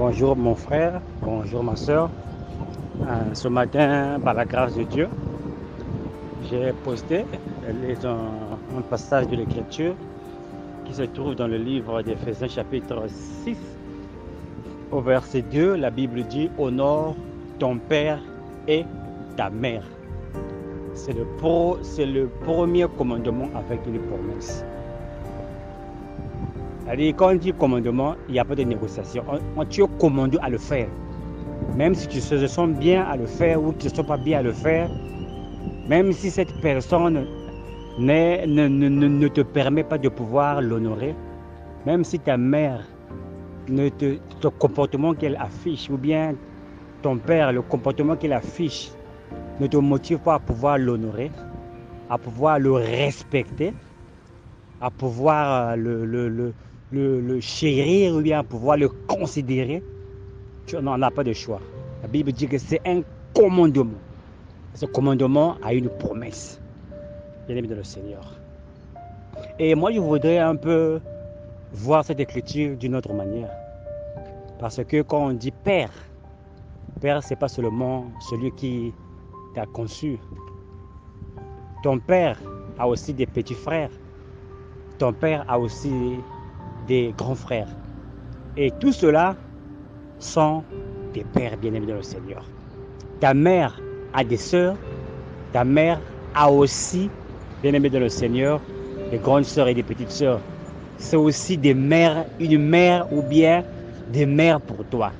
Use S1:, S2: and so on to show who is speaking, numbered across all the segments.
S1: Bonjour mon frère, bonjour ma soeur. Ce matin, par la grâce de Dieu, j'ai posté un passage de l'Écriture qui se trouve dans le livre d'Éphésiens chapitre 6. Au verset 2, la Bible dit « Honore ton père et ta mère ». C'est le premier commandement avec une promesse. C'est-à-dire, quand on dit commandement, il n'y a pas de négociation. Tu es commandé à le faire. Même si tu te sens bien à le faire ou tu ne te sens pas bien à le faire, même si cette personne ne te permet pas de pouvoir l'honorer, même si ta mère, ton comportement qu'elle affiche, ou bien ton père, le comportement qu'il affiche, ne te motive pas à pouvoir l'honorer, à pouvoir le respecter, à pouvoir le chérir ou bien à pouvoir le considérer, tu n'en as pas de choix. La Bible dit que c'est un commandement. Ce commandement a une promesse. Bien-aimé dans le Seigneur. Et moi, je voudrais un peu voir cette écriture d'une autre manière. Parce que quand on dit père, père, ce n'est pas seulement celui qui t'a conçu. Ton père a aussi des petits frères. Ton père a aussi des grands frères. Et tout cela sont des pères bien-aimés dans le Seigneur. Ta mère a des sœurs. Ta mère a aussi, bien-aimés dans le Seigneur, des grandes sœurs et des petites sœurs. C'est aussi des mères, une mère ou bien des mères pour toi.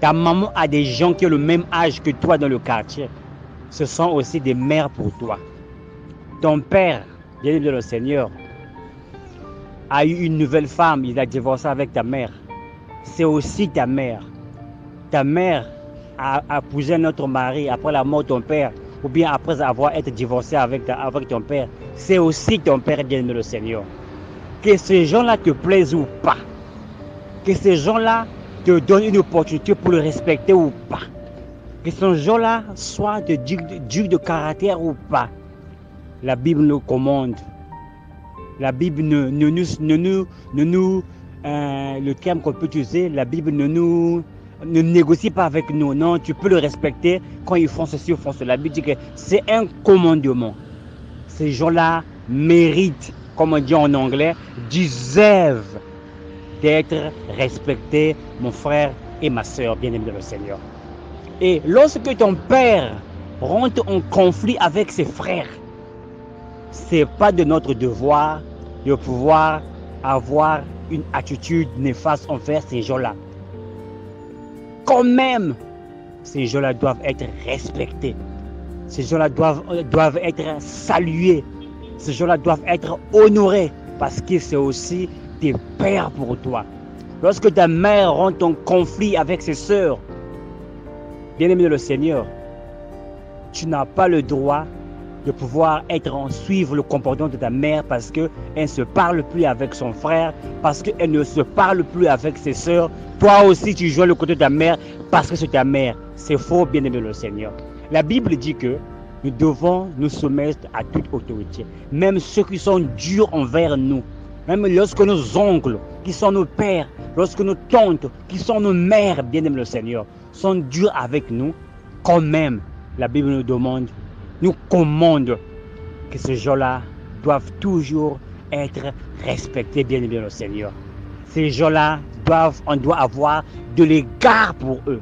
S1: Ta maman a des gens qui ont le même âge que toi dans le quartier. Ce sont aussi des mères pour toi. Ton père, bien-aimé dans le Seigneur, a eu une nouvelle femme, il a divorcé avec ta mère. C'est aussi ta mère. Ta mère a épousé notre mari après la mort de ton père, ou bien après avoir été divorcé avec ton père. C'est aussi ton père, bien-aimé le Seigneur. Que ces gens-là te plaisent ou pas, que ces gens-là te donnent une opportunité pour le respecter ou pas, que ces gens-là soient durs de caractère ou pas, la Bible nous commande. La Bible le terme qu'on peut utiliser, la Bible ne négocie pas avec nous. Non, tu peux le respecter quand ils font ceci ou font cela. La Bible dit que c'est un commandement. Ces gens-là méritent, comme on dit en anglais, deserve d'être respectés, mon frère et ma soeur, bien-aimés dans le Seigneur. Et lorsque ton père rentre en conflit avec ses frères, c'est pas de notre devoir de pouvoir avoir une attitude néfaste envers ces gens-là. Quand même, ces gens-là doivent être respectés. Ces gens-là doivent être salués. Ces gens-là doivent être honorés parce que c'est aussi des pères pour toi. Lorsque ta mère rentre en conflit avec ses sœurs, bien-aimé de le Seigneur, tu n'as pas le droit de pouvoir suivre le comportement de ta mère parce qu'elle ne se parle plus avec son frère, parce qu'elle ne se parle plus avec ses sœurs. Toi aussi, tu joues le côté de ta mère parce que c'est ta mère. C'est faux, bien-aimé le Seigneur. La Bible dit que nous devons nous soumettre à toute autorité, même ceux qui sont durs envers nous. Même lorsque nos oncles, qui sont nos pères, lorsque nos tantes, qui sont nos mères, bien-aimé le Seigneur, sont durs avec nous, quand même, la Bible nous commande que ces gens-là doivent toujours être respectés, bien aimé le Seigneur. Ces gens-là, on doit avoir de l'égard pour eux.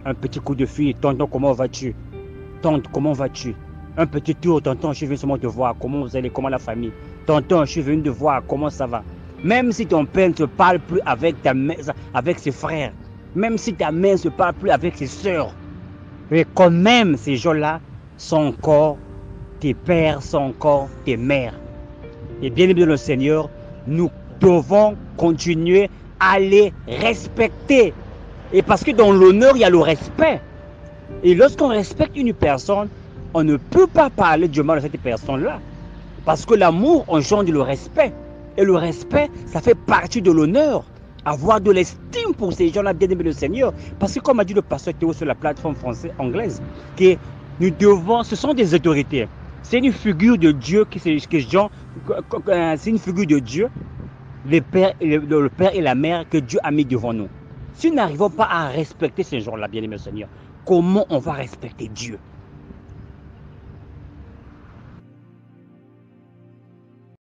S1: Un petit coup de fil, tonton, comment vas-tu? Tante, comment vas-tu? Un petit tour, tonton, je suis venu seulement te voir, comment vous allez, comment la famille? Tonton, je suis venu te voir, comment ça va? Même si ton père ne se parle plus avec ta mère, avec ses frères, même si ta mère ne se parle plus avec ses sœurs, mais quand même, ces gens-là sont encore tes pères, sont encore tes mères. Et bien aimé le Seigneur, nous devons continuer à les respecter. Et parce que dans l'honneur, il y a le respect. Et lorsqu'on respecte une personne, on ne peut pas parler du mal de cette personne-là. Parce que l'amour engendre le respect. Et le respect, ça fait partie de l'honneur. Avoir de l'estime pour ces gens-là, bien aimé le Seigneur. Parce que comme a dit le pasteur Théo sur la plateforme anglaise, que nous devons, ce sont des autorités. C'est une figure de Dieu c'est une figure de Dieu, le père et la mère que Dieu a mis devant nous. Si nous n'arrivons pas à respecter ces gens-là, bien-aimés Seigneur, comment on va respecter Dieu?